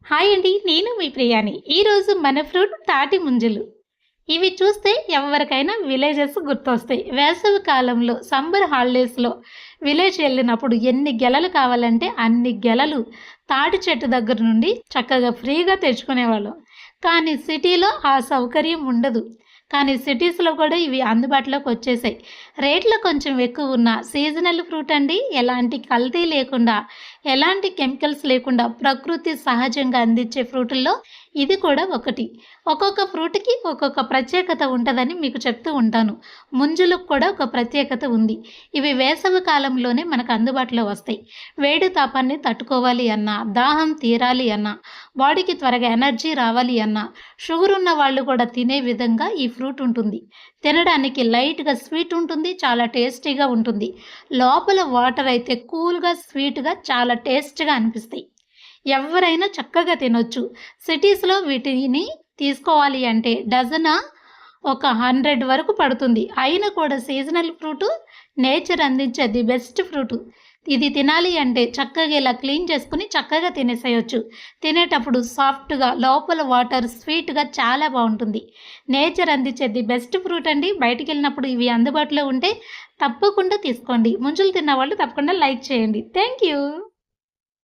Hi అండి. నేను మీ ప్రియాని. ఈరోజు మన ఫ్రూట్ తాటి ముంజలు. ఇవి చూస్తే ఎవరికైనా విలేజెస్ గుర్తొస్తాయి. వేసవి కాలంలో సమ్మర్ హాలిడేస్‌లో విలేజ్ ఎళ్ళినప్పుడు ఎన్ని గెలలు కావాలంటే అన్ని గెలలు తాటి చెట్టు దగ్గర నుండి చక్కగా ఫ్రీగా తెచ్చుకునేవాళ్ళం. కానీ సిటీలో ఆ సౌకర్యం ఉండదు. కానీ సిటీస్‌లో కూడా ఇవి అందుబాటులోకి వచ్చేసాయి. రేట్లు కొంచెం ఎక్కువున్న సీజనల్ ఫ్రూట్ అండి. ఎలాంటి కల్తీ లేకుండా, ఎలాంటి కెమికల్స్ లేకుండా ప్రకృతి సహజంగా అందించే ఫ్రూటుల్లో ఇది కూడా ఒకటి. ఒక్కొక్క ఫ్రూట్‌కి ఒక్కొక్క ప్రత్యేకత ఉంటదని మీకు చెప్తూ ఉంటాను. ముంజులకు కూడా ఒక ప్రత్యేకత ఉంది. ఇవి వేసవి కాలంలోనే మనకు అందుబాటులో వస్తాయి. వేడి తాపాన్ని తట్టుకోవాలి అన్నా, దాహం తీరాలి అన్నా, బాడీకి త్వరగా ఎనర్జీ రావాలి అన్నా, షుగర్ ఉన్న వాళ్ళు కూడా తినే విధంగా ఈ ఫ్రూట్ ఉంటుంది. తినడానికి లైట్‌గా స్వీట్ ఉంటుంది. చాలా టేస్టీగా ఉంటుంది. లోపల వాటర్ అయితే కూల్‌గా, స్వీట్‌గా చాలా టేస్ట్‌గా అనిపిస్తాయి. ఎవ్వరైనా చక్కగా తినొచ్చు. సిటీస్‌లో వీటిని తీసుకోవాలి అంటే డజనా ఒక 100 వరకు పడుతుంది. అయినా కూడా సీజనల్ ఫ్రూటు నేచర్ అందించే ది బెస్ట్ ఫ్రూటు. ఇది తినాలి అంటే చక్కగా ఇలా క్లీన్ చేసుకొని చక్కగా తినేసేయొచ్చు. తినేటప్పుడు సాఫ్ట్‌గా లోపల వాటర్ స్వీట్‌గా చాలా బావుంటుంది. నేచర్ అందించే ది బెస్ట్ ఫ్రూట్ అండి. బయటికెళ్ళినప్పుడు ఇవి అందుబాటులో ఉంటే తప్పకుండా తీసుకోండి. ముంజలు తిన్న వాళ్ళు తప్పకుండా లైక్ చేయండి. Thank you.